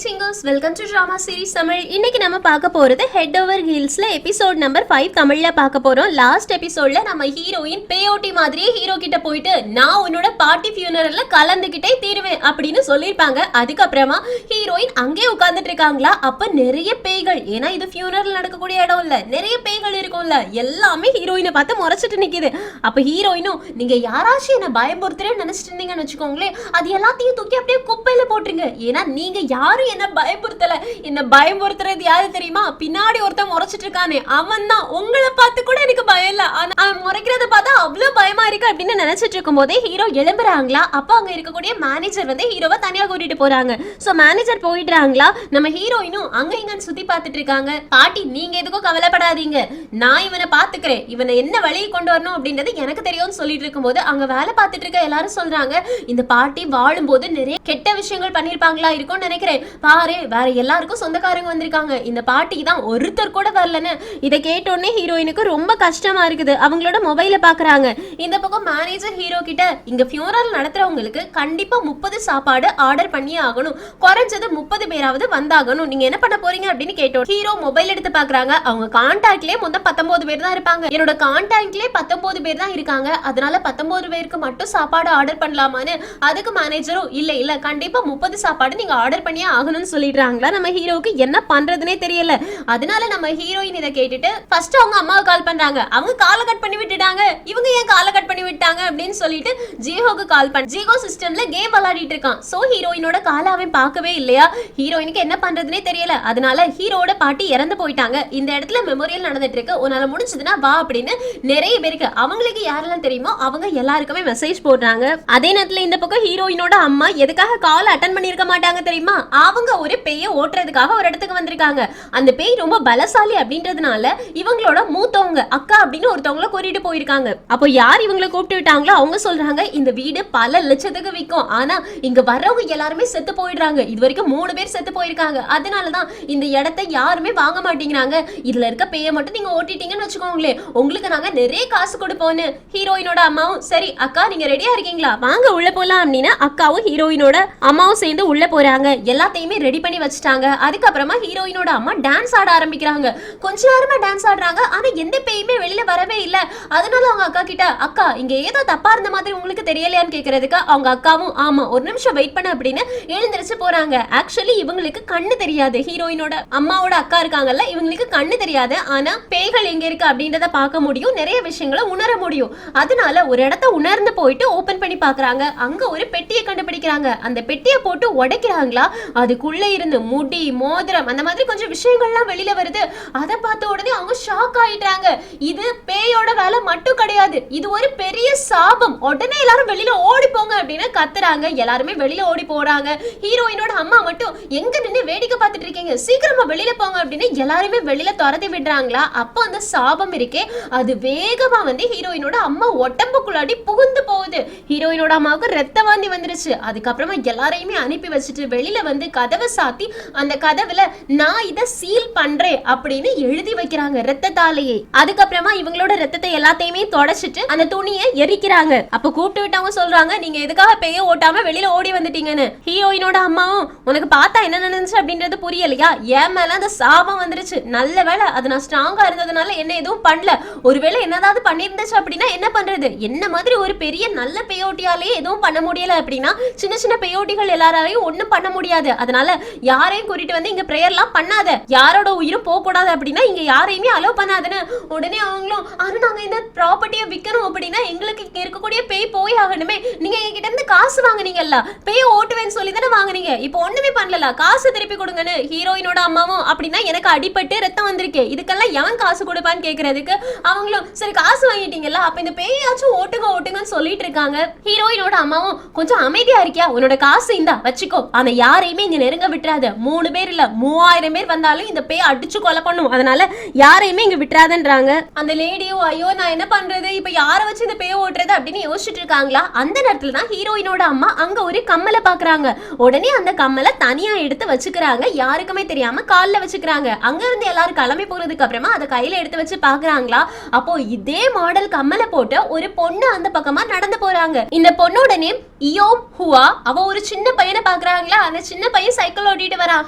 Singers welcome to drama series Tamil. இன்னைக்கு நம்ம பார்க்க போறது ஹெட் ஓவர் ஹீல்ஸ்ல எபிசோட் நம்பர் 5 தமிழ்ல பார்க்க போறோம். லாஸ்ட் எபிசோட்ல நம்ம ஹீரோயின் பேயோட்டி மாதிரியே ஹீரோ கிட்ட போயிட்டு நான் உன்னோட பார்ட்டி ஃபியூனரல்ல கலந்துகிட்டே தீருவேன் அப்படின்னு சொல்லிருப்பாங்க. அதுக்கப்புறமா ஹீரோயின் அங்கே உட்கார்ந்துட்டு இருக்காங்களா. அப்ப நிறைய பேய்கள், ஏன்னா இது ஃபியூனரல் நடக்கக்கூடிய இடம் இல்ல, நிறைய பேய்கள் இருக்கும்ல, எல்லாமே ஹீரோயினை பார்த்து முறைச்சிட்டு நிக்குது. அப்ப ஹீரோயினும் நீங்க யாராச்சும் என்ன பயமுறுத்துறேன்னு நினைச்சிட்டு இருந்தீங்கன்னு வச்சுக்கோங்களேன், அது எல்லாத்தையும் தூக்கி அப்படியே குப்பையில போட்டுருங்க. ஏன்னா நீங்க யாரும் என்ன பயமுறுத்தல. என்ன பயமுறுத்துறது யாரு தெரியுமா? பின்னாடி ஒருத்தன் முறைச்சிட்டு இருக்கானே, அவன் தான். உங்களை பார்த்து கூட எனக்கு பயம் இல்ல, ஆனா அவன் முறைக்கிறத பார்த்தா அவ்வளவு பயமா இருக்கு அப்படின்னு நினைச்சிட்டு இருக்கும் போதே ஹீரோ எழும்புறாங்களா. அப்ப அங்க இருக்கக்கூடிய மேனேஜர் வந்து ஹீரோவை தனியா கூட்டிட்டு போறாங்க. சோ மேனேஜர் போயிடுறாங்களா. நம்ம ஹீரோயினும் அங்க இங்கன்னு சுத்தி பார்த்துட்டு இருக்காங்க. பாட்டி நீங்க எதுக்கும் கவலைப்படாதீங்க, நான் இவனை பாத்துக்கிறேன், இவனை என்ன வழியை கொண்டு வரணும் அப்படின்றது எனக்கு தெரியும்னு சொல்லிட்டு இருக்கும் போது அங்க வேலை பார்த்துட்டு இருக்க எல்லாரும் சொல்றாங்க, இந்த பாட்டி வாழும்போது நிறைய கெட்ட விஷயங்கள் பண்ணிருப்பாங்களா இருக்கும்னு நினைக்கிறேன். பாரு வேற எல்லாருக்கும் சொந்தக்காரங்க வந்திருக்காங்க, இந்த பாட்டிக்கு தான் ஒருத்தர் கூட வரலன்னு. இதை கேட்டோடனே ஹீரோயினுக்கு ரொம்ப கஷ்டமா இருக்குது. அவங்களோட மொபைல பாக்குறாங்க. இந்த பக்கம் மேனேஜர் ஹீரோ கிட்ட இங்க ஃபியூனரல் நடத்துறவங்களுக்கு கண்டிப்பா 30 சாப்பாடு ஆர்டர் பண்ணியே ஆகணும், குறைஞ்சது 30 பேராவது வந்தாகணும், நீங்க என்ன பண்ண போறீங்க அப்படின்னு கேட்டோம். ஹீரோ மொபைல் எடுத்து பாக்குறாங்க. அவங்க கான்டாக்ட்லயே மொத்தம் 19 பேர் தான் இருப்பாங்க. என்னோட கான்டாக்ட்லயே 19 பேர் தான் இருக்காங்க, அதனால 19 பேருக்கு மட்டும் சாப்பாடு ஆர்டர் பண்ணலாமான்னு. அதுக்கு மேனேஜரும் இல்ல இல்ல கண்டிப்பா 30 சாப்பாடு நீங்க ஆர்டர் பண்ணியே ஆகணும்னு சொல்லிடுறாங்களா. நம்ம ஹீரோக்கு என்ன பண்றதுனே தெரியல. அதனால நம்ம ஹீரோயின் இதை கேட்டுட்டு ஃபர்ஸ்ட் அவங்க அம்மாவுக்கு கால் பண்றாங்க. அவங்க காலை கட் பண்ணி விட்டுட்டாங்க, இவங்க ஏன் காலை கட் பண்ணி விட்டாங்க அப்படின்னு சொல்லிட்டு ஜியோக்கு கால் பண்ண. ஜியோ சிஸ்டம்ல கேம் விளையாடிட்டு இருக்கான். சோ ஹீரோயினோட காலை அவன் பார்க்கவே இல்லையா. ஹீரோயினுக்கு என்ன பண்றதுனே தெரியல. அதனால ஹீரோட பாட்டி இறந்து போயிட்டாங்க, இந்த இடத்துல மெமோரியல் நடந்துட்டு இருக்கு, உன்னால முடிஞ்சதுன்னா வா அப்படின்னு நிறைய பேருக்கு, அவங்களுக்கு யாரெல்லாம் தெரியுமோ அவங்க எல்லாருக்குமே மெசேஜ் போடுறாங்க. அதே நேரத்துல இந்த பக்கம் ஹீரோயினோட அம்மா எதுக்காக கால் அட்டன் பண்ணிருக்க மாட்டாங்க தெரியுமா? அவங்க ஒரு பேயை ஓட்டுறதுக்காக ஒரு இடத்துக்கு வந்திருக்காங்க. அந்த பேய் ரொம்ப பலசாலி அப்படின்றதுனால இவங்களோட மூத்தவங்க அக்கா அப்படின்னு ஒருத்தவங்களை கூட்டிட்டு போயிருக்காங்க. அப்போ யார் இவங்களை கூப்பிட்டு விட்டாங்களோ அவங்க சொல்றாங்க, இந்த வீடு பல லட்சத்துக்கு விற்கும், ஆனா இங்க வர்றவங்க எல்லாருமே செத்து போயிடுறாங்க, இது வரைக்கும் 3 பேர் செத்து போயிருக்காங்க, அதனாலதான் இந்த இடத்தை யாருமே வாங்க மாட்டேங்கிறாங்க, இதுல இருக்க பேயை மட்டும் நீங்க ஓட்டிட்டீங்கன்னு வச்சுக்கோங்களேன், உங்களுக்கு நாங்க நிறைய காசு கொடுப்போம்னு. ஹீரோயினோட அம்மாவும் சரி அக்கா நீங்க ரெடியா இருக்கீங்களா, வாங்க உள்ள போலாம் அப்படின்னு அக்காவும் ஹீரோயினோட அம்மாவும் சேர்ந்து உள்ள போறாங்க. எல்லாத்தையுமே ரெடி பண்ணி வச்சுட்டாங்க. அதுக்கப்புறமா ஹீரோயினோட அம்மா டான்ஸ் ஆட ஆரம்பிக்கிறாங்க. கொஞ்ச நேரமா டான்ஸ் ஆடுறாங்க, ஆனா எந்த பேயுமே வெளியில வரவே இல்ல. அதனால அவங்க அக்கா கிட்ட அக்கா இங்க ஏதோ தப்பா இருந்த மாதிரி உங்களுக்கு தெரியலையான்னு கேக்குறதுக்கு அவங்க அக்காவும் ஆமா ஒரு நிமிஷம் வெயிட் பண்ண அப்படின்னு எழுந்திருச்சு போறாங்க. ஆக்சுவலி இவங்களுக்கு கண்ணு தெரியாது, ஹீரோயினோட அம்மாவோட அக்கா இருக்காங்கல்ல, இவங்களுக்கு கண்ணு தெரியாது, ஆனா பேய்கள் எங்க இருக்கு அப்படின்றத பார்க்க முடியும், நிறைய விஷயங்களை உணர முடியும். அதனால ஒரு இடத்த உணர்ந்து போயிட்டு ஓபன் பண்ணி பாக்குறாங்க. அங்க ஒரு பெட்டியை கண்டுபிடிக்கிறாங்க. அந்த பெட்டியை போட்டு உடைக்கிறாங்களா, அதுக்குள்ள இருந்து முடி மோதிரம் அந்த மாதிரி கொஞ்சம் விஷயங்கள்லாம் வெளியில வருது. அதை பார்த்த உடனே அவங்க ஷாக் ஆயிட்டாங்க. இது பேயோட வேலை மட்டும் கிடையாது, இது ஒரு பெரிய சாபம். உடனே எல்லாரும் வெளியில ஓடி போங்க அப்படின்னு கத்துறாங்க. எல்லாருமே வெளியில ஓடி போறாங்க. ஹீரோயினோட அம்மா மட்டும் எங்க நின்று வேடிக்கை பார்த்துட்டு இருக்கீங்க, சீக்கிரமா வெளியில போங்க அப்படின்னு எல்லாருமே வெளியில துரத்தி விடுறாங்களா. அப்போ அந்த சாபம் இருக்கே அது வேகமா வந்து ஹீரோயினோட அம்மா உடம்புக்குள்ளாடி புகுந்து போகுது. ஹீரோயினோட அம்மாவுக்கு ரத்த வாந்தி வந்துருச்சு. அதுக்கப்புறமா எல்லாரையுமே அனுப்பி வச்சுட்டு வெளியில வந்து கதவை சாத்தி அந்த கதவுல நான் இதை சீல் பண்றேன் அப்படின்னு எழுதி வைக்கிறாங்க ரத்தத்தாலேயே. அதுக்கப்புறமா இவங்களோட ரத்தத்தை எல்லாத்தையுமே தொடச்சிட்டு அந்த துணியை எரிக்கிறாங்க. அப்ப கூப்பிட்டு விட்டவங்க சொல்றாங்க, நீங்க எதுக்காக பேய ஓட்டாம வெளியில ஓடி வந்துட்டீங்கன்னு. ஹீரோயினோட அம்மாவும் உனக்கு பார்த்தா என்ன நடந்துச்சு அப்படின்றது புரியலையா, என் மேல அந்த சாபம் வந்துருச்சு, நல்ல வேலை அது நான் ஸ்ட்ராங்கா இருந்ததுனால என்ன எதுவும் பண்ணல, ஒருவேளை என்னதாவது பண்ணிருந்துச்சு அப்படின்னா என்ன பண்றது, என்ன மாதிரி ஒரு பெரிய நல்ல பேயோட்டியாலே எதுவும் பண்ண முடியல அப்படின்னா சின்ன சின்ன பேயோட்டிகள் எல்லாராலையும் ஒண்ணும் பண்ண முடியாது, அதனால யாரையும் கூட்டிட்டு வந்து இங்க பிரேயர்லாம் பண்ணாத, யாரோட உயிரும் போக கூடாது அப்படின்னா இங்க யாரையுமே அலோவ் பண்ணாதுன்னு. உடனே அவங்களும் ஆனா நாங்க இந்த ப்ராப்பர்ட்டியை விற்கணும் அப்படின்னா எங்களுக்கு இங்க இருக்கக்கூடிய பேய் போய் ஆகணுமே, நீங்க என்கிட்ட இருந்து காசு வாங்குனீங்கல்ல, பேய ஓட்டுவேன்னு சொல்லி தானே வாங்குனீங்க, இப்போ ஒண்ணுமே பண்ணல, காசு திருப்பி கொடுங்கன்னு. ஹீரோயினோட அம்மாவும் அப்படின்னா எனக்கு அடிபட்டு ரத்தம் வந்திருக்கு, இதுக்கெல்லாம் எவன் காசு கொடுப்பான்னு கேக்குறதுக்கு அவங்களும் சரி காசு வாங்கிட்டீங்கல்ல, அப்ப இந்த பேயாச்சும் ஓட்டுங்க ஓட்டுங்கன்னு சொல்லிட்டு இருக்காங்க. ஹீரோயினோட அம்மாவும் கொஞ்சம் அமைதியா இருக்கியா, உன்னோட காசு இந்தா வச்சுக்கோ, ஆனா யாரையுமே இங்க நெருங்க விட்டுறாத, 3 பேர் இல்ல 3000 பேர் வந்தாலும் இந்த பேய் அடிச்சு கொலை பண்ணும், அதனால யாரையுமே இங்க விட்டுறாதன்றாங்க. அந்த லேடியும் ஐயோ நான் என்ன பண்றது, இப்ப யாரை வச்சு இந்த பேய் ஓட்டுறது அப்படின்னு யோசிச்சுட்டு இருக்காங்களா. அந்த நேரத்துல தான் ஹீரோயினோட அம்மா அங்க ஒரு கம்மலை பாக்குறாங்க. உடனே அந்த கம்மலை தனியா எடுத்து வச்சுக்கிறாங்க, யாருக்குமே தெரியாம கால்ல வச்சுக்கிறாங்க. அங்க இருந்து எல்லாரும் கிளம்பி போனதுக்கு அப்புறமா அதை கையில எடுத்து வச்சு பாக்குறாங்களா. அப்போ இதே மாடல் கம்மலை போட்டு ஒரு பொண்ணு அந்த பக்கமா நடந்து போறாங்க. இந்த பொண்ணோட நேம் இயோம் ஹுவா. அவ ஒரு சின்ன பையனை பாக்குறாங்களா, அந்த சின்ன பையன் பையன் சைக்கிள் ஓட்டிட்டு வரான்.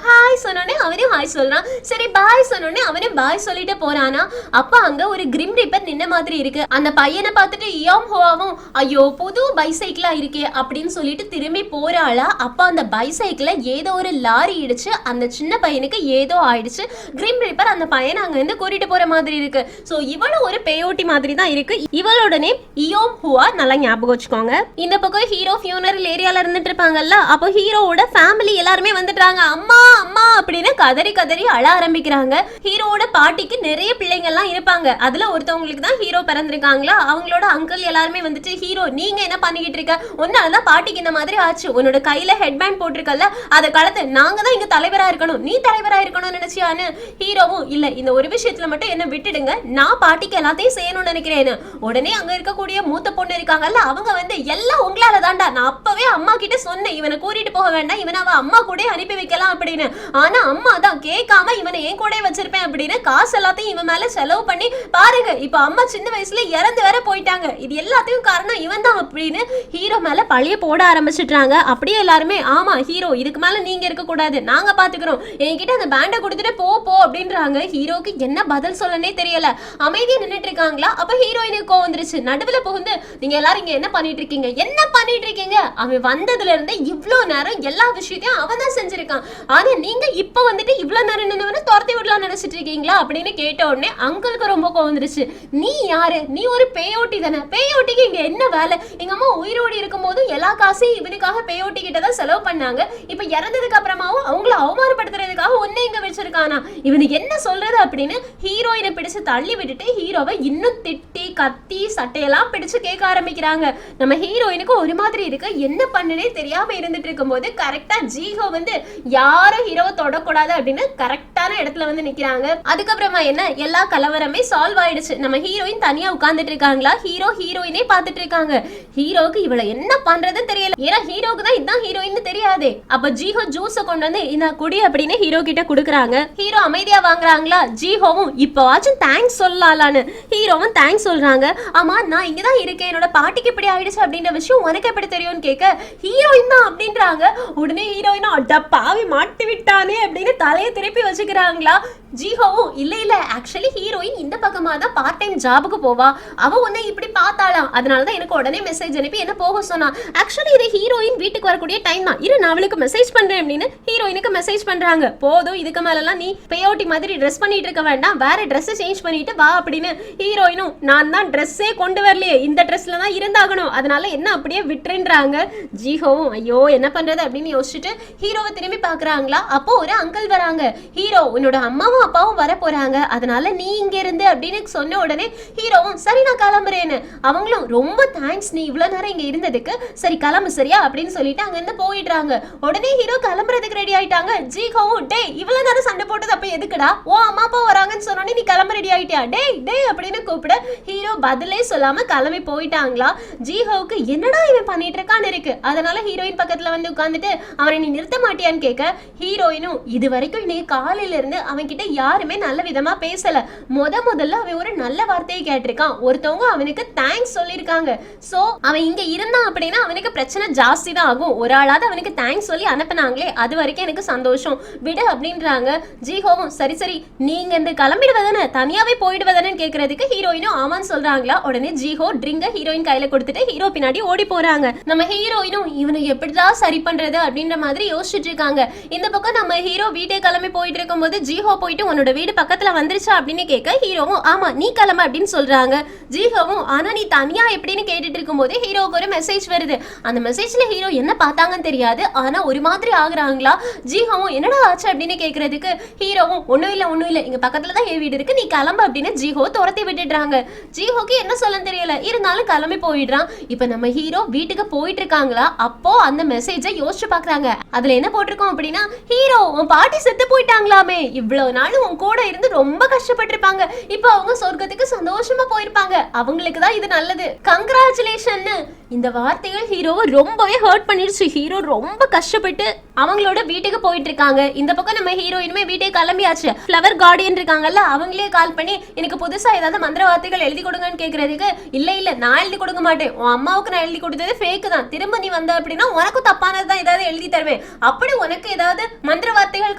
ஹாய் சொன்னோடனே அவனையும் ஹாய் சொல்றான். சரி பாய் சொன்னோடனே அவனும் பாய் சொல்லிட்டு போறானா. அப்ப அங்க ஒரு கிரிம் ரீப்பர் நின்ன மாதிரி இருக்கு. அந்த பையனை பார்த்துட்டு இயோம் ஹோவாவும் ஐயோ புது பைசைக்கிளா இருக்கே அப்படின்னு சொல்லிட்டு திரும்பி போறாளா. அப்ப அந்த பைசைக்கிள ஏதோ ஒரு லாரி இடிச்சு அந்த சின்ன பையனுக்கு ஏதோ ஆயிடுச்சு. கிரிம் ரீப்பர் அந்த பையனை அங்க இருந்து கூட்டிட்டு போற மாதிரி இருக்கு. சோ இவளும் ஒரு பேயோட்டி மாதிரி தான் இருக்கு. இவளோட நேம் இயோம் ஹுவா, நல்லா ஞாபகம் வச்சுக்கோங்க. இந்த பக்கம் ஹீரோ ஃபியூனரல் ஏரியால இருந்துட்டு இருப்பாங்கல்ல. அப்போ ஹீரோவோட ஃபேமிலி எல்லாருமே வந்துட்டாங்க. அம்மா அம்மா அப்படின்னு கதறி கதறி அழ ஆரம்பிக்கிறாங்க. ஹீரோவோட பாட்டிக்கு நிறைய பிள்ளைங்க எல்லாம் இருப்பாங்க. அதுல ஒருத்தவங்களுக்கு தான் ஹீரோ பிறந்திருக்காங்களா. அவங்களோட அங்கிள் எல்லாருமே வந்துட்டு ஹீரோ நீங்க என்ன பண்ணிக்கிட்டு இருக்க, ஒன்னாலதான் பாட்டிக்கு இந்த மாதிரி ஆச்சு, உன்னோட கையில ஹெட்பேண்ட் போட்டிருக்கல அதை கலத்து, நாங்க தான் இங்க தலைவரா இருக்கணும், நீ தலைவரா இருக்கணும்னு நினைச்சியான்னு. ஹீரோவும் இல்ல இந்த ஒரு விஷயத்துல மட்டும் என்ன விட்டுடுங்க, நான் பாட்டிக்கு எல்லாத்தையும் செய்யணும்னு நினைக்கிறேன்னு. உடனே அங்க இருக்கக்கூடிய மூத்த பொண்ணு இருக்காங்கல்ல, அவங்க வந்து எல்லாம் உங்களால தாண்டா, நான் அப்பவே அம்மா கிட்ட சொன்னேன் இவனை கூட்டிட்டு போக வேண்டாம், இவனை அவ அம்மா கூட அனுப்பி வைக்கலாம் அப்படின்னு. ஆனா அம்மா தான் கேட்காம இவனை என் கூட வச்சிருப்பேன் அப்படின்னு காசு எல்லாத்தையும் இவன் மேல செலவு பண்ணி பாருங்க, இப்ப அம்மா சின்ன வயசுல இறந்து வேற போயிட்டாங்க, இது எல்லாத்தையும் காரணம் இவன் தான் அப்படின்னு ஹீரோ மேல பழிய போட ஆரம்பிச்சிட்டாங்க. அப்படியே எல்லாருமே ஆமா ஹீரோ இதுக்கு மேல நீங்க இருக்க கூடாது, நாங்க பாத்துக்கிறோம், என்கிட்ட அந்த பேண்டை கொடுத்துட்டு போ போ அப்படின்றாங்க. ஹீரோக்கு என்ன பதில் சொல்லனே தெரியல, அமைதியா நின்னுட்டு இருக்காங்களா. அப்ப ஹீரோயினுக்கு கோவம் வந்துருச்சு. நடுவுல புகுந்து நீங்க எல்லாரும் இங்க என்ன பண்ணிட்டு இருக்கீங்க, என்ன பண்ணிட்டு இருக்கீங்க, அவன் வந்ததுல இருந்து இவ்வளவு நேரம் எல்லா விஷயத்தையும் அவன் தான் செஞ்சிருக்கான், ஆனா நீங்க இப்ப வந்துட்டு இவ்வளவு நேரம் நின்று துரத்தி விடலாம் நினைச்சிட்டு இருக்கீங்களா அப்படின்னு கேட்ட உடனே அங்கிளுக்கு ரொம்ப கோவம் வந்துருச்சு. நீ யாரு, நீ ஒரு பேயோட்டி தானே, பேயோட்டிக்கு இங்க என்ன வேலை, எங்க அம்மா உயிரோடு இருக்கும் போது எல்லா காசையும் இவனுக்காக பேயோட்டி கிட்ட தான் செலவு பண்ணாங்க, இப்ப இறந்ததுக்கு அப்புறமாவும் அவங்கள அவமானப்படுத்துறதுக்காக ஒன்னே இங்க வச்சிருக்கானா, இவனுக்கு என்ன சொல்றது அப்படின்னு ஹீரோயினை பிடிச்சு தள்ளி விட்டுட்டு ஹீரோவை இன்னும் திட்டி கத்தி சட்டையெல்லாம் பிடிச்சு கேட்க ஆரம்பிக்கிறாங்க. நம்ம ஹீரோயினுக்கு ஒரு மாதிரி இருக்கு, என்ன பண்ணுனே தெரியாம இருந்துட்டு இருக்கும் போது கரெக்டா ஜீஹோ வந்து யாரும் ஹீரோவை தொடக்கூடாது அப்படின்னு கரெக்டான இடத்துல வந்து நிக்கிறாங்க. அதுக்கப்புறமா என்ன எல்லா கலவரமே சால்வ் ஆயிடுச்சு. நம்ம ஹீரோயின் தனியா உட்கார்ந்துட்டு இருக்காங்களா, ஹீரோ ஹீரோயினே பார்த்துட்டு இருக்காங்க. ஹீரோக்கு இவள என்ன பண்றதுன்னு தெரியல, ஏன்னா ஹீரோக்கு தான் இதான் ஹீரோயின் தெரியாதே. அப்ப ஜீஹோ ஜூஸ கொண்டு வந்து இந்த குடி அப்படின்னு ஹீரோ கிட்ட குடுக்குறாங்க. ஹீரோ அமைதியா வாங்குறாங்களா. ஜீஹோவும் இப்பவாச்சும் தேங்க்ஸ் சொல்லலாம்னு ஹீரோவும் தேங்க்ஸ் சொல்றாங்க. ஆமா நான் இங்கதான் இருக்கேன், என்னோட பாட்டிக்கு இப்படி ஆயிடுச்சு அப்படின்ற விஷயம் உனக்கு எப்படி தெரியும்னு கேட்க ஹீரோயின் தான் அப்படின்றாங்க. உடனே ஹீரோயினும் அட பாவி மாட்டி விட்டானே அப்படின்னு தலையை திருப்பி வச்சுக்கிறாங்களா. ஜீஹோவும் இல்ல இல்ல ஆக்சுவலி ஹீரோயின் இந்த பக்கமா தான் பார்ட் டைம் ஜாபுக்கு போவா, அவ உன்னை இப்படி பார்த்தாலாம், அதனாலதான் எனக்கு உடனே மெசேஜ் அனுப்பி என்ன போக சொன்னா. ஆக்சுவலி இது ஹீரோயின் வீட்டுக்கு வரக்கூடிய டைம் தான், இரு நான் அவளுக்கு மெசேஜ் பண்றேன் அப்படின்னு ஹீரோயினுக்கு மெசேஜ் பண்றாங்க. போதும் இதுக்கு மேலலாம் நீ பேயோட்டி மாதிரி ட்ரெஸ் பண்ணிட்டு இருக்க வேண்டாம், வேற ட்ரெஸ் சேஞ்ச் பண்ணிட்டு வா அப்படின்னு. ஹீரோயினும் நான் தான் ட்ரெஸ்ஸே கொண்டு வரலையே, இந்த ட்ரெஸ்ல தான் இருந்தாகணும், அதனால என்ன அப்படியே விட்டுன்றாங்க. ஜீஹோவும் ஐயோ என்ன பண்றது அப்படின்னு யோசிச்சுட்டு ஹீரோவை திரும்பி பாக்குறாங்களா. அப்போ ஒரு அங்கிள் வராங்க. ஹீரோ உன்னோட அம்மாவும் அப்பாவும் வர போறாங்க, அதனால நீ இங்க இருந்து அப்படின்னு சொன்ன உடனே ஹீரோவும் சரி நான் கிளம்புறேன்னு. அவங்களும் ரொம்ப தேங்க்ஸ் நீ இவ்வளவு நேரம் இங்க இருந்ததுக்கு, சரி கிளம்பு சரியா அப்படின்னு சொல்லிட்டு அங்க இருந்து போயிடுறாங்க. உடனே ஹீரோ கிளம்புறதுக்கு ரெடி ஆயிட்டாங்க. ஜீஹோவும் டே இவ்வளவு நேரம் சண்டை போட்டது அப்ப எதுக்குடா, ஓ அம்மா அப்பா வராங்கன்னு சொன்னோடனே நீ கிளம்ப ரெடி ஆயிட்டியா, டே டே அப்படின்னு கூப்பிட ஹீரோ பதிலே சொல்லாம கிளம்பி போயிட்டாங்களா. ஜீஹோவுக்கு என்னடா இவன் பண்ணிட்டு இருக்கான்னு இருக்கு. அதனால ஹீரோயின் பக்கத்துல வந்து உட்கார்ந்துட்டு அவனை நீ நிறுத்த மாட்டியான்னு கேட்க ஹீரோயினும் இது வரைக்கும் நீ காலையில இருந்து அவன் கிட்ட யாருமே நல்ல விதமா பேசல, முதல்ல அவன் ஒரு நல்ல வார்த்தையை கேட்டிருக்கான், ஒருத்தவங்க அவனுக்கு தேங்க்ஸ் சொல்லியிருக்காங்க, சோ அவன் இங்க இருந்தான் அப்படின்னா அவனுக்கு பிரச்சனை ஜாஸ்தி தான் ஆகும், ஒரு ஆளாவது அவனுக்கு தேங்க்ஸ் சொல்லி அனுப்பினாங்களே அது வரைக்கும் எனக்கு சந்தோஷம் விடு அப்படின்றாங்க. ஜீஹோவும் சரி சரி நீங்க இந்த கிளம்பிடுவதானே தனியாவே போயிடுவதானு கேட்கறதுக்கு ஹீரோயினும் ஆமான்னு சொல்றாங்களா. உடனே ஜீஹோ ட்ரிங்க ஹீரோயின் கையில கொடுத்துட்டு ஹீரோ பின்னாடி ஓடி போறாங்க. நம்ம ஹீரோயினும் இவனை எப்படிதான் சரி பண்றது அப்படின்ற மாதிரி யோசிச்சுட்டு இருக்காங்க. இந்த பக்கம் நம்ம ஹீரோ வீட்டை கிளம்பி போயிட்டு இருக்கும் போது ஜீஹோ போயிட்டு உன்னோட வீடு பக்கத்துல வந்துருச்சா அப்படின்னு கேட்க ஹீரோவும் ஆமா நீ கிளம்ப அப்படின்னு சொல்றாங்க. ஜீஹோவும் ஆனா நீ தனியா எப்படின்னு கேட்டுட்டு இருக்கும் போது ஹீரோவுக்கு ஒரு மெசேஜ் வருது. அந்த மெசேஜ்ல ஹீரோ என்ன பார்த்தாங்கன்னு தெரியாது, ஆனா ஒரு மாதிரி ஆகுறாங்களா. ஜீஹோவும் என்னடா ஆச்சு அப்படின்னு கேட்கறதுக்கு ஹீரோவும் ஒன்னும் இல்ல இங்க பக்கத்துல தான் என் வீடு இருக்கு நீ கிளம்ப அப்படின்னு ஜீஹோ துரத்தி விட்டுடுறாங்க. ஜீஹோக்கு என்ன சொல்ல தெரியல, இருந்தாலும் கிளம்பி போயிடுறான். இப்ப நம்ம ஹீரோ வீட்டுக்கு போயிட்டு இருக்காங்களா. அப்போ அந்த மெசேஜை யோசிச்சு பாக்குறாங்க. அதுல என்ன போட்டிருக்கோம் அப்படின்னா ஹீரோ உன் பாட்டி செத்து போயிட்டாங்களாமே, இவ்வளவு நாள் உன் கூட இருந்து ரொம்ப கஷ்டப்பட்டிருப்பாங்க, இப்ப அவங்க சொர்க்கத்துக்கு சந்தோஷமா போயிருப்பாங்க, அவங்களுக்கு தான் இது நல்லது, கங்க்ராச்சுலேஷன். இந்த வார்த்தைகள் ஹீரோவை ரொம்பவே ஹர்ட் பண்ணிடுச்சு. ஹீரோ ரொம்ப கஷ்டப்பட்டு அவங்களோட வீட்டுக்கு போயிட்டு இருக்காங்க. இந்த பக்கம் நம்ம ஹீரோயினுமே வீட்டுக்கு கிளம்பியாச்சு. ஃப்ளவர் கார்டியன் இருக்காங்கல்ல, அவங்களே கால் பண்ணி எனக்கு புதுசா ஏதாவது மந்திர வார்த்தைகள் எழுதி கொடுங்கன்னு கேக்குறதுக்கு, இல்ல நான் எழுதி கொடுக்க மாட்டேன், உன் அம்மாவுக்கு நான் எழுதி கொடுத்தது ஃபேக் தான், திரும்ப நீ வந்த அப்படின்னா உனக்கும் தப்பானதுதான் ஏதாவது எழுதி தருவேன். அப்படி உனக்கு ஏதாவது மந்திர வார்த்தைகள்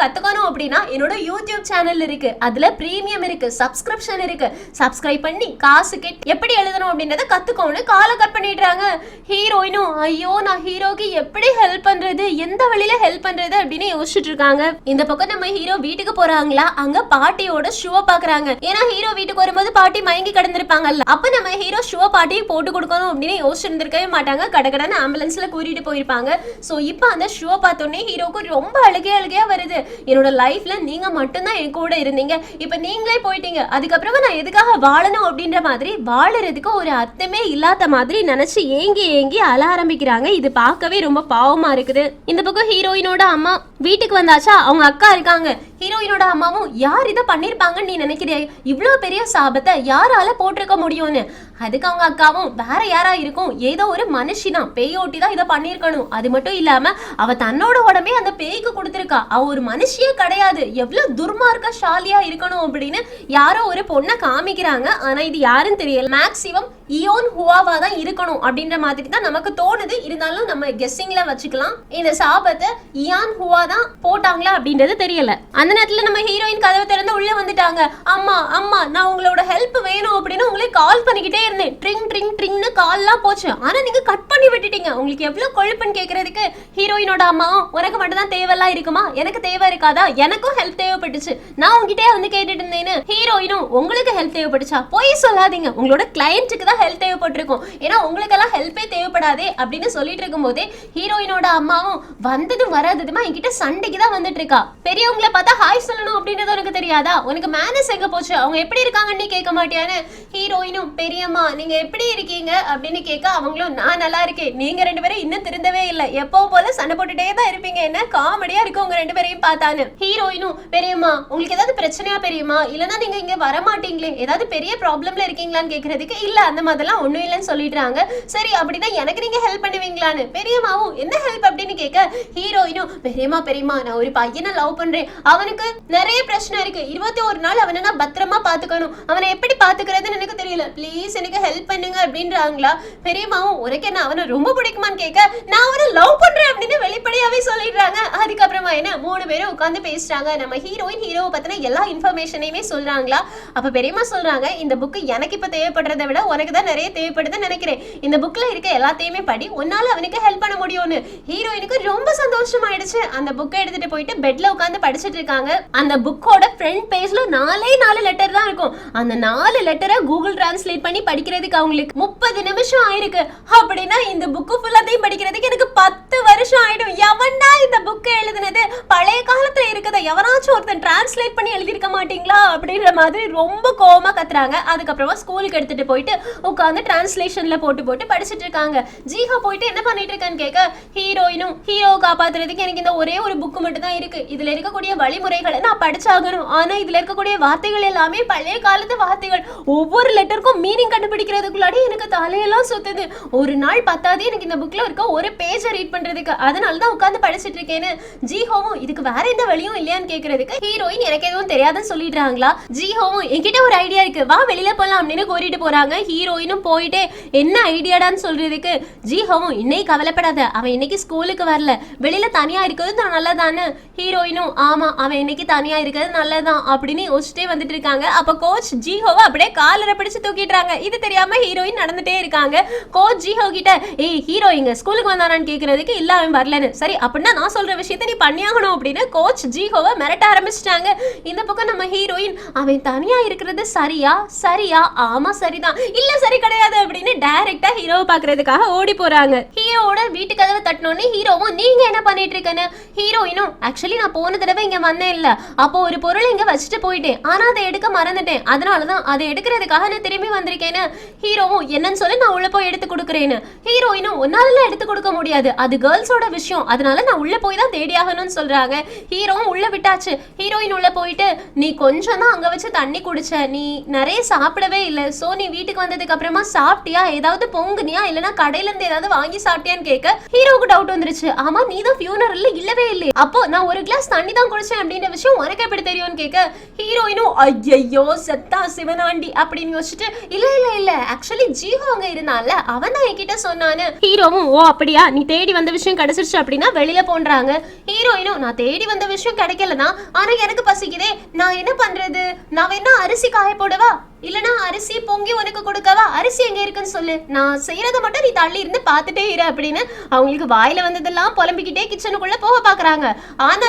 கத்துக்கணும் அப்படின்னா என்னோட யூடியூப் சேனல் இருக்கு, அதுல பிரீமியம் இருக்கு, சப்ஸ்கிரிப்ஷன் இருக்கு, சப்ஸ்கிரைப் பண்ணி காசு கேட் எப்படி எழுதணும் அப்படின்றத கத்துக்கோன்னு காலை கட் பண்ணிடுறாங்க. ஹீரோயினும் ஐயோ நான் ஹீரோக்கு எப்படி ஹெல்ப் பண்றது, எந்த வழியில ஹெல்ப் பண்றது அப்படின்னு யோசிச்சுட்டு இருக்காங்க. இந்த பக்கம் நம்ம ஹீரோ வீட்டுக்கு போறாங்களா, அங்க பாட்டியோட ஷோ பாக்குறாங்க. ஏன்னா ஹீரோ வீட்டுக்கு வரும்போது பாட்டி மயங்கி கிடந்திருப்பாங்கல்ல, அப்ப நம்ம ஹீரோ ஷோ பாட்டியை போட்டு கொடுக்கணும் அப்படின்னு யோசிச்சிருந்திருக்கவே மாட்டாங்க. கடகடன்னு ஆம்புலன்ஸ்ல கூட்டிட்டு போயிருப்பாங்க. சோ இப்ப அந்த ஷோ பார்த்தோன்னே ஹீரோக்கு ரொம்ப அழுகையா வருது. என்னோட லைஃப்ல நீங்க மட்டும்தான் என் கூட இருந்தீங்க, இப்ப நீங்களே போயிட்டீங்க, அதுக்கப்புறமா நான் எதுக்காக வாழணும் அப்படின்ற மாதிரி வாழறதுக்கு ஒரு அர்த்தமே இல்லாத மாதிரி நினைச்சு ஏங்கி அழ ஆரம்பிக்கிறாங்க. இது பார்க்கவே ரொம்ப பாவமா இருக்குது. இந்த பக்கம் ஹீரோயினோட அம்மா வீட்டுக்கு வந்தாச்சா, அவங்க அக்கா இருக்காங்க. ஹீரோயினோட அம்மாவும் யார் இதை பண்ணிருப்பாங்கன்னு நீ நினைக்கிறீ, இவ்வளவு பெரிய சாபத்தை யாரால போட்டிருக்க முடியும்னு. அதுக்கு அவங்க அக்காவும் வேற யாரா இருக்கும், ஏதோ ஒரு மனுஷி தான், பேயோட்டி தான் இதை பண்ணிருக்கணும், அது மட்டும் இல்லாம அவ தன்னோட உடம்பே அந்த பேய்க்கு கொடுத்திருக்கா, அவ ஒரு மனுஷியே கிடையாது, எவ்வளவு துர்மார்க்க ஷாலியா இருக்கணும் அப்படின்னு யாரோ ஒரு பொண்ணை காமிக்கிறாங்க. ஆனா இது யாருன்னு தெரியல, மேக்சிமம் இயோன் ஹுவாவா தான் இருக்கணும் அப்படின்ற மாதிரி தான் நமக்கு தோணுது. இருந்தாலும் நம்ம கெஸ்ஸிங்ல வச்சுக்கலாம், இந்த சாபத்தை இயான் ஹுவா தான் போட்டாங்களா அப்படின்றது தெரியல. அந்த நேரத்துல நம்ம ஹீரோயின் கதவை திறந்து உள்ள வந்துட்டாங்க. அம்மா அம்மா நான் உங்களோட ஹெல்ப் வேணும் அப்படின்னு உங்களே கால் பண்ணிக்கிட்டே இருந்தேன், ட்ரிங் ட்ரிங் ட்ரிங்னு கால்லாம் போச்சு, ஆனா நீங்க கட் பண்ணி விட்டுட்டீங்க, உங்களுக்கு எவ்வளவு கொழுப்புன்னு கேக்குறதுக்கு ஹீரோயினோட அம்மாவும் உனக்கு மட்டும் தான் தேவையெல்லாம் இருக்குமா, எனக்கு தேவை இருக்காதா, எனக்கும் ஹெல்ப் தேவைப்பட்டுச்சு, நான் உங்ககிட்டே வந்து கேட்டுட்டு இருந்தேன்னு. ஹீரோயினும் உங்களுக்கு ஹெல்ப் தேவைப்பட்டுச்சா, போய் சொல்லாதீங்க, உங்களோட கிளையண்ட்டுக்கு தான் ஹெல்ப் தேவைப்பட்டிருக்கும், ஏன்னா உங்களுக்கெல்லாம் ஹெல்ப்பே தேவைப்படாதே அப்படின்னு சொல்லிட்டு இருக்கும் போதே ஹீரோயினோட அம்மாவும் வந்ததும் வராததுமா என்கிட்ட சண்டைக்கு தான் வந்துட்டு இருக்கா, பெரியவங்களை பார்த்தா ஹாய் சொல்லணும் அப்படின்றது உனக்கு தெரியாதா, உனக்கு மேனஸ் எங்க போச்சு, அவங்க எப்படி இருக்காங்கன்னு கேட்க மாட்டியான்னு. ஹீரோயினும் பெரியம்மா நீங்க எப்படி இருக்கீங்க அப்படின்னு கேட்க, அவங்களும் நான் நல்லா இருக்கேன், நீங்க ரெண்டு பேரும் இன்னும் திருந்தவே இல்லை, எப்பவும் போல சண்டை போட்டுட்டே தான் இருப்பீங்க, என்ன காமெடியா இருக்கு உங்க ரெண்டு பேரையும் பார்த்தான்னு. ஹீரோயினும் பெரியம்மா உங்களுக்கு ஏதாவது பிரச்சனையா பெரியம்மா, இல்லைன்னா நீங்க இங்க வர மாட்டீங்களே, ஏதாவது பெரிய ப்ராப்ளம்ல இருக்கீங்களான்னு கேட்கறதுக்கு இல்ல அந்த மாதிரிலாம் ஒண்ணும் இல்லைன்னு சொல்லிடுறாங்க. சரி அப்படிதான் எனக்கு நீங்க ஹெல்ப் பண்ணுவீங்களான்னு. பெரியம்மாவும் என்ன ஹெல்ப் அப்படின்னு கேட்க, ஹீரோயினும் பெரியம்மா நான் ஒரு பையனை லவ் பண்றேன், அவனுக்கு நிறைய பிரச்சனை இருக்கு, 21 நாள் அவனை நான் பத்திரமா பாத்துக்கணும், அவனை எப்படி பாத்துக்கிறதுன்னு எனக்கு தெரியல, ப்ளீஸ் எனக்கு ஹெல்ப் பண்ணுங்க அப்படின்றாங்களா. பெரியம்மாவும் உனக்கு என்ன அவனை ரொம்ப பிடிக்குமான்னு கேட்க, நான் அவனை லவ் பண்றேன் அப்படின்னு வெளிப்படையாவே சொல்லிடுறாங்க. அதுக்கப்புறமா என்ன 3 பேரும் உட்காந்து பேசுறாங்க. நம்ம ஹீரோயின் ஹீரோவை பத்தின எல்லா இன்ஃபர்மேஷனையுமே சொல்றாங்களா. அப்ப பெரியம்மா சொல்றாங்க, இந்த புக்கு எனக்கு இப்ப தேவைப்படுறதை விட உனக்கு தான் நிறைய தேவைப்படுதுன்னு நினைக்கிறேன், இந்த புக்ல இருக்க எல்லாத்தையுமே படி, உன்னால அவனுக்கு ஹெல்ப் பண்ண முடியும்னு. ஹீரோயினுக்கு ரொம்ப சந்தோஷம் ஆயிடுச்சு. அந்த புக்கை எடுத்துட்டு போயிட்டு பெட்ல உட்காந்து படிச்சுட்டு இருக்காங்க. அந்த புக்கோட ஃப்ரண்ட் பேஜ்ல 4 லெட்டர் தான் இருக்கும். அந்த 4 லெட்டரை கூகுள் டிரான்ஸ்லேட் பண்ணி படிக்கிறதுக்கு அவங்களுக்கு 30 நிமிஷம் ஆயிருக்கு. அப்படின்னா இந்த புக்கு ஃபுல்லாத்தையும் படிக்கிறதுக்கு எனக்கு 10 வருஷம் ஆயிடும். எவன்டா இந்த புக்கை எழுதுனது, பழைய காலத்துல இருக்கத எவனாச்சும் ஒருத்தன் டிரான்ஸ்லேட் பண்ணி எழுதிருக்க மாட்டீங்களா அப்படின்ற மாதிரி ரொம்ப கோவமா கத்துறாங்க. அதுக்கப்புறமா ஸ்கூலுக்கு எடுத்துட்டு போயிட்டு உட்காந்து டிரான்ஸ்லேஷன்ல போட்டு படிச்சுட்டு இருக்காங்க. ஜீஹா போயிட்டு என்ன பண்ணிட்டு இருக்கான்னு கேட்க, ஹீரோயினும் ஹீரோ காப்பாத்துறதுக்கு எனக்கு இந்த ஒரே ஒரு புக்கு மட்டும் தான் இருக்கு, இதுல இருக்கக்கூடிய வழிமுறைகளை நான் படிச்சாகணும், ஆனா இதுல இருக்கக்கூடிய வார்த்தைகள் எல்லாமே பழைய காலத்து வார்த்தைகள், ஒவ்வொரு லெட்டருக்கும் மீனிங் கண்டுபிடிக்கிறதுக்குள்ளாடி எனக்கு தலையெல்லாம் சுத்துது, ஒரு நாள் பத்தாது எனக்கு இந்த புக்ல இருக்க ஒரு பேஜை ரீட் பண்றதுக்கு, அதனாலதான் உட்காந்து படிச்சுட்டு இருக்கேன்னு. ஜீஹோவும் இதுக்கு வேற எந்த வழியும் இல்லையான்னு கேக்குறதுக்கு ஹீரோயின் எனக்கு எதுவும் தெரியாதுன்னு சொல்லிடுறாங்களா. ஜீஹோவும் என்கிட்ட ஒரு ஐடியா இருக்கு, வா வெளியில போலாம் அப்படின்னு கூட்டிட்டு போறாங்க. ஹீரோயினும் போயிட்டு என்ன ஐடியாடான்னு சொல்றதுக்கு ஜீஹோவும் இன்னைக்கு கவலைப்படாத, அவன் இன்னைக்கு ஸ்கூலுக்கு வரல, வெளியில தனியா இருக்கிறது நல்லதான்னு. ஹீரோயினும் ஆமா அவன் இன்னைக்கு தனியா இருக்கிறது நல்லதான் அப்படின்னு யோசிச்சுட்டே வந்துட்டு இருக்காங்க. அப்ப கோச் ஜீஹோவை அப்படியே காலரை பிடிச்சு தூக்கிடுறாங்க. இது தெரியாம ஹீரோயின் நடந்துட்டே இருக்காங்க. கோச் ஜீஹோ கிட்ட ஏய் ஹீரோ இங்க ஸ்கூலுக்கு வந்தானான்னு கேக்குறதுக்கு இல்ல அவன் வரலன்னு. சரி அப்படின்னா நான் சொல்ற விஷயத்த நீ பண்ணியாகணும் அப்படின்னு கோச் ஜீஹோவை மிரட்ட ஆரம்பிச்சிட்டாங்க. இந்த பக்கம் நம்ம ஹீரோயின் அவன் தனியா இருக்கிறது சரியா சரியா ஆமா சரிதான் இல்ல சரி கிடையாது அப்படின்னு டைரக்டா ஹீரோவை பாக்குறதுக்காக ஓடி போறாங்க. ஹீரோவோட வீட்டு கதவை தட்டினோடனே ஹீரோவும் நீங்க என்ன பண்ணிட்டு இருக்கேன்னு. ஹீரோயினும் ஆக்சுவலி நான் போன தடவை இங்க வந்தேன் இல்ல, அப்போ ஒரு பொருளை இங்க வச்சுட்டு போயிட்டேன், ஆனா அதை எடுக்க மறந்துட்டேன், அதனாலதான் அதை எடுக்கிறதுக்காக நான் திரும்பி வந்திருக்கேன்னு. ஹீரோவும் என்னன்னு சொல்லி நான் உள்ள போய் எடுத்து கொடுக்குறேன்னு. ஹீரோயினும் ஒன்னால எடுத்து கொடுக்க முடியாது, அது கேர்ள்ஸோட விஷயம், அதனால நான் உள்ள போய் தான் தேடி ஆகணும்னு சொல்றாங்க. ஹீரோவும் உள்ள விட்டாச்சு. ஹீரோயின் உள்ள போயிட்டு நீ கொஞ்சம் தான் அங்க வச்சு தண்ணி குடிச்ச, நீ நிறைய சாப்பிடவே இல்லை, சோ நீ வீட்டுக்கு வந்ததுக்கு அப்புறமா சாப்பிட்டியா, ஏதாவது பொங்குனியா இல்லனா கடையில இருந்து ஏதாவது வாங்கி சாப்பிட்டியான்னு கேட்க ஹீரோவுக்கு டவுட் வந்துருச்சு. ஆமா நீ தான் ஃபியூனரல்ல இல்லவே இல்லையே, அப்போ நான் ஒரு கிளாஸ் தண்ணி தான் குடிச்சேன் அப்படின்ற விஷயம் உனக்கு எப்படி தெரியும்னு கேட்க ஹீரோயினும் ஐயோ செத்தா சிவனாண்டி அப்படின்னு யோசிச்சுட்டு இல்ல இல்ல இல்ல ஆக்சுவலி ஜீவா அங்க இருந்தால அவன் தான் என்கிட்ட சொன்னானு. ஹீரோவும் ஓ அப்படியா நீ தேடி வந்த விஷயம் கிடைச்சிருச்சு அப்படின்னா வெளியில போன்றாங்க. ஹீரோயினும் நான் தேடி வந்த விஷயம் கிடைக்கலதான், ஆனா எனக்கு பசிக்குதே, நான் என்ன பண்றது, நான் வேணா அரிசி காய போடவா, இல்லனா அரிசி பொங்கி உனக்கு கொடுக்கவா, அரிசி எங்க இருக்குன்னு சொல்லு, நான் செய்யறத மட்டும் நீ தள்ளி இருந்து பாத்துட்டே இரு அப்படின்னு அவங்களுக்கு வாயில வந்ததெல்லாம் புலம்பிக்கிட்டே கிச்சனுக்குள்ள போக பாக்குறாங்க. ஆனா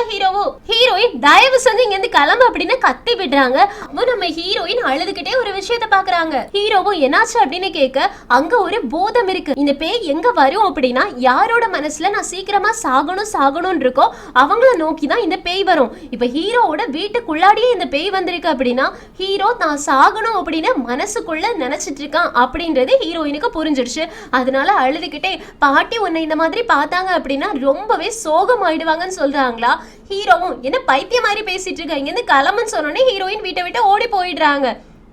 ஹீரோயின் தயவு செஞ்சு இங்க இருந்து கிளம்பு அப்படின்னு கத்தி விடுறாங்க. அப்போ நம்ம ஹீரோயின் அழுதுகிட்டே ஒரு விஷயத்த பாக்குறாங்க. ஹீரோவும் என்னாச்சு அப்படின்னு கேட்க அங்க ஒரு பூதம் இருக்கு. இந்த பேய் எங்க வரும் அப்படின்னா யாரோட மனசுல நான் சீக்கிரமா சாகணும் இருக்கோ அவங்கள நோக்கி தான் இந்த பேய் வரும். இப்ப ஹீரோவோட வீட்டுக்குள்ளாடியே இந்த பேய் வந்திருக்கு அப்படின்னா ஹீரோ தான் சாகணும் அப்படின்னு மனசுக்குள்ள நினைச்சிட்டு இருக்கான் அப்படின்றது ஹீரோயினுக்கு புரிஞ்சிடுச்சு. அதனால அழுதுகிட்டே பாட்டி உன்னை இந்த மாதிரி பார்த்தாங்க அப்படின்னா ரொம்பவே சோகமாயிடுவாங்கன்னு சொல்றாங்களா. ஹீரோவும் என்ன பைத்தியம் மாதிரி பேசிட்டு இருக்க, இங்க இருந்து கிளம்புன்னு சொன்னோன்னே ஹீரோயின் வீட்டை விட்டு ஓடி போயிடுறாங்க.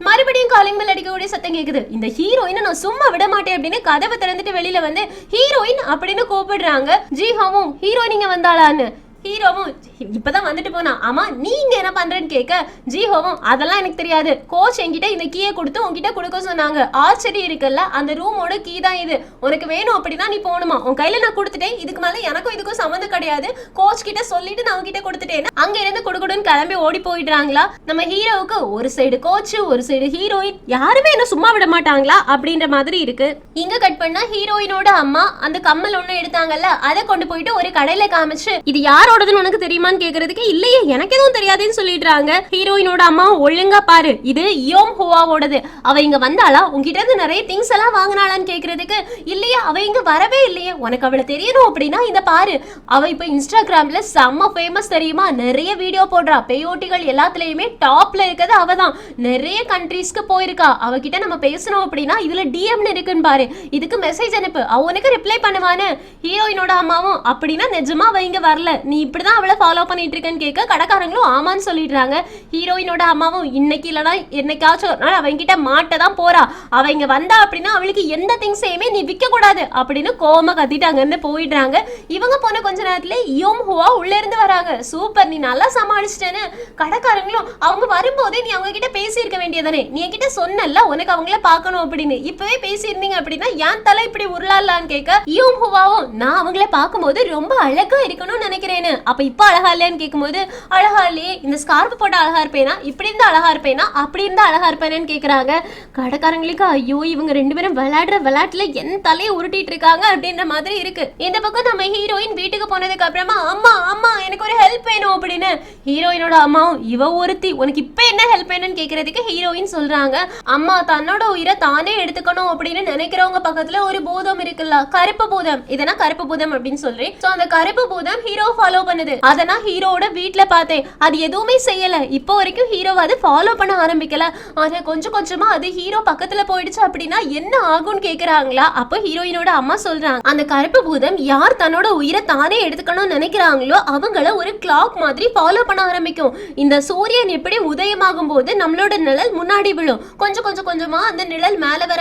மறுபடியும் காலிங் பெல் அடிக்கக்கூடிய சத்தம் கேக்குது. இந்த ஹீரோயினை நான் சும்மா விட மாட்டேன் அப்படின்னு கதவை திறந்துட்டு வெளியில வந்து ஹீரோயின் அப்படின்னு கூப்பிடுறாங்க. ஜீஹாவும் ஹீரோயின் இங்க வந்தாளான்னு. ஹீரோவும் இப்பதான் வந்துட்டு போனா, ஆமா நீ இங்க என்ன பண்றேன்னு கேட்க ஜீஹோவும் அதெல்லாம் எனக்கு தெரியாது, கோச் என்கிட்ட இந்த கீயை கொடுத்து உன்கிட்ட கொடுக்க சொன்னாங்க, ஆர்ச்சரி இருக்குல்ல அந்த ரூமோட கீ தான் இது, உனக்கு வேணும் அப்படின்னா நீ போகணுமா, உன் கையில நான் கொடுத்துட்டேன், இதுக்கு மேல எனக்கும் இதுக்கும் சம்மந்தம் கிடையாது, கோச் கிட்ட சொல்லிட்டு நான் உங்ககிட்ட கொடுத்துட்டேன். அங்க இருந்து குடுக்குடுன்னு கிளம்பி ஓடி போயிடுறாங்களா. நம்ம ஹீரோவுக்கு ஒரு சைடு கோச் ஒரு சைடு ஹீரோயின், யாருமே என்ன சும்மா விட மாட்டாங்களா அப்படின்ற மாதிரி இருக்கு. இங்க கட் பண்ணா ஹீரோயினோட அம்மா அந்த கம்மல் ஒண்ணு எடுத்தாங்கல்ல அதை கொண்டு போயிட்டு ஒரு கடையில காமிச்சு இது யார் உனக்கு தெரியுமான்னு கேக்குறதுக்கு இல்லையே எனக்கு எதுவும் தெரியாதுன்னு சொல்லிடுறாங்க. ஹீரோயினோட அம்மா ஒழுங்கா பாரு இது யோம் ஹுவாவோடது, அவ இங்க வந்தாளா உங்ககிட்ட இருந்து நிறைய திங்ஸ் எல்லாம் வாங்கினாளான்னு கேக்குறதுக்கு இல்லையே அவ இங்க வரவே இல்லையே, உனக்கு அவளை தெரியணும் அப்படின்னா இத பாரு, அவ இப்ப இன்ஸ்டாகிராம்ல செம்ம ஃபேமஸ் தெரியுமா, நிறைய வீடியோ போடுறா, பேயோட்டிகள் எல்லாத்துலயுமே டாப்ல இருக்கிறது அவதான், நிறைய கண்ட்ரீஸ்க்கு போயிருக்கா, அவகிட்ட நம்ம பேசணும் அப்படின்னா இதுல டிஎம்னு இருக்குன்னு பாரு, இதுக்கு மெசேஜ் அனுப்பு அவ உனக்கு ரிப்ளை பண்ணுவான்னு. ஹீரோயினோட அம்மாவும் அப்படின்னா நிஜமா அவ இங்க வரல, நீ இப்படிதான் அவளை ஃபாலோ பண்ணிட்டு இருக்கேன்னு கேட்க கடைக்காரங்களும் ஆமான்னு சொல்லிடுறாங்க. ஹீரோயினோட அம்மாவும் இன்னைக்கு இல்லைன்னா என்னைக்காச்சும் ஒரு நாள் அவங்கிட்ட மாட்டதான் போறா, அவ இங்க வந்தா அப்படின்னா அவளுக்கு எந்த திங்ஸையுமே நீ விற்க கூடாது அப்படின்னு கோவமா கத்திட்டு அங்க இருந்து போயிடுறாங்க. இவங்க போன கொஞ்ச நேரத்துல யோம் ஹுவா உள்ள இருந்து வராங்க. சூப்பர் நீ நல்லா சமாளிச்சிட்டேன்னு. கடைக்காரங்களும் அவங்க வரும்போதே நீ அவங்க கிட்ட பேசியிருக்க வேண்டியதானே, நீ என்கிட்ட சொன்னல உனக்கு அவங்கள பார்க்கணும் அப்படின்னு, இப்பவே பேசியிருந்தீங்க அப்படின்னா ஏன் தலை இப்படி உருளாலான்னு கேட்க யோம் ஹுவாவும் நான் அவங்கள பார்க்கும்போது ரொம்ப அழகா இருக்கணும்னு நினைக்கிறேன்னு. அப்ப இப்ப அழகா இல்லையான்னு கேட்கும்போது அழகா இல்லையே, இந்த ஸ்கார்ப் போட்டு அழகா இருப்பேனா, இப்படி இருந்தா அழகா இருப்பேனா, அப்படி இருந்தா அழகா இருப்பேன்னு கேக்குறாங்க. கடைக்காரங்களுக்கு ஐயோ இவங்க ரெண்டு பேரும் விளையாடுற விளையாட்டுல என் தலையை உருட்டிட்டு இருக்காங்க அப்படின்ற மாதிரி இருக்கு. இந்த பக்கம் நம்ம ஹீரோயின் வீட்டுக்கு போனதுக்கு அப்புறமா அம்மா அம்மா எனக்கு ஒரு ஹெல்ப் வேணும் அப்படின்னு ஹீரோயினோட அம்மாவும் இவ ஒருத்தி உனக்கு இப்ப என்ன ஹெல்ப் வேணும்னு கேக்குறதுக்கு ஹீரோயின் சொல்றாங்க அம்மா தன்னோட உயிரை தானே எடுத்துக்கணும் அப்படின்னு நினைக்கிறவங்க பக்கத்துல ஒரு பூதம் இருக்குல்ல, கருப்பு பூதம், இதெல்லாம் கருப்பு பூதம் அப்படின்னு சொல்றேன். சோ அந்த கருப்பு பூதம் ஹீரோ ஃபாலோ பண்ணுது, அத நான் ஹீரோட வீட்ல பார்த்தேன், அது எதுவுமே செய்யல, இப்போ வரைக்கும் ஹீரோ அது ஃபாலோ பண்ண ஆரம்பிக்கல, ஆனா கொஞ்சம் கொஞ்சமா அது ஹீரோ பக்கத்துல போயிடுச்சு அப்படின்னா என்ன ஆகும்னு கேக்குறாங்களா. அப்போ ஹீரோயினோட அம்மா சொல்றாங்க அந்த கருப்பு பூதம் யார் தன்னோட உயிரை தானே எடுத்துக்கணும்னு நினைக்கிறாங்களோ அவங்கள ஒரு கிளாக் மாதிரி ஃபாலோ பண்ண ஆரம்பிக்கும். இந்த சூரியன் எப்படி உதயமாகும் போது நம்மளோட நிழல் முன்னாடி விழும், கொஞ்சம் கொஞ்சம் கொஞ்சமா அந்த நிழல் மேல வர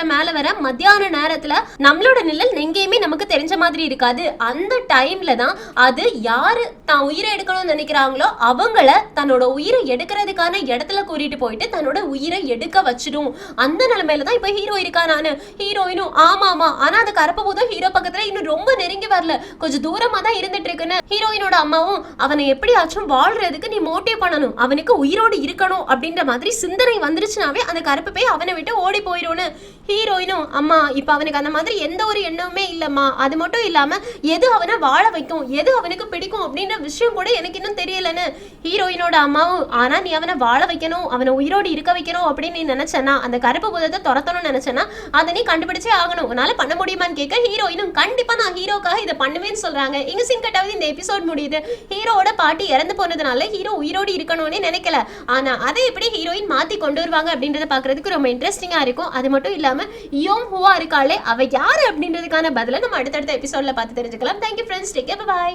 மத்தியான நேரத்துல நம்மளோட நிழல் எங்கேயுமே நமக்கு தெரிஞ்ச மாதிரி இருக்காது. அந்த டைம்ல தான் அது யாரு தான் உயிரை எடுக்கணும்னு நினைக்கிறாங்களோ அவங்கள தன்னோட உயிரை எடுக்கிறதுக்கான இடத்துல கூட்டிட்டு போயிட்டு தன்னோட உயிரை எடுக்க வச்சிடும். அந்த நிலைமையில தான் இப்ப ஹீரோ இருக்கானு. ஹீரோயினும் ஆமாமா, ஆனா அந்த கருப்பு பூதம் ஹீரோ பக்கத்துல இன்னும் ரொம்ப நெருங்கி வரல, கொஞ்சம் தூரமா தான் இருந்துட்டு இருக்குன்னு ஹீரோயினோட அம்மாவும் அவனை எப்படியாச்சும் வாழ்றதுக்கு நீ மோட்டிவ் பண்ணணும், அவனுக்கு உயிரோடு இருக்கணும் அப்படின்ற மாதிரி சிந்தனை வந்துருச்சுனாவே அந்த கருப்பு போய் அவனை விட்டு ஓடி போயிடும்னு. ஹீரோயினும் அம்மா இப்ப அவனுக்கு அந்த மாதிரி எந்த ஒரு எண்ணமுமே இல்லம்மா, அது மட்டும் இல்லாம எது அவனை வாழ வைக்கும் எது அவனுக்கு பிடிக்கும் அப்படின்ற விஷயம் கூட எனக்கு இன்னும் தெரியலன்னு ஹீரோயினோட அம்மாவும் ஆனா நீ அவனை வாழ வைக்கணும் அவனை உயிரோடு இருக்க வைக்கணும் அப்படின்னு நீ நினைச்சனா, அந்த கருப்பு பூதத்தை துரத்தணும்னு நினைச்சனா அதை நீ கண்டுபிடிச்சே ஆகணும், உன்னால பண்ண முடியுமான்னு கேட்க ஹீரோயினும் கண்டிப்பா நான் ஹீரோக்காக இதை பண்ணுவேன்னு சொல்றாங்க. இங்க சீன் கட்டாவது இந்த எபிசோட் முடியுது. ஹீரோவோட பாட்டி இறந்து போனதுனால ஹீரோ உயிரோடு இருக்கணும்னு நினைக்கல, ஆனா அதை எப்படி ஹீரோயின் மாத்தி கொண்டு வருவாங்க அப்படின்றத பாக்குறதுக்கு ரொம்ப இன்ட்ரெஸ்டிங்கா இருக்கும். அது மட்டும் இல்லாம யோம் ஹுவா இருக்காளே அவ யாரு அப்படின்றதுக்கான பதில நம்ம அடுத்தடுத்த எபிசோட்ல பார்த்து தெரிஞ்சுக்கலாம். Thank you friends, take care, by.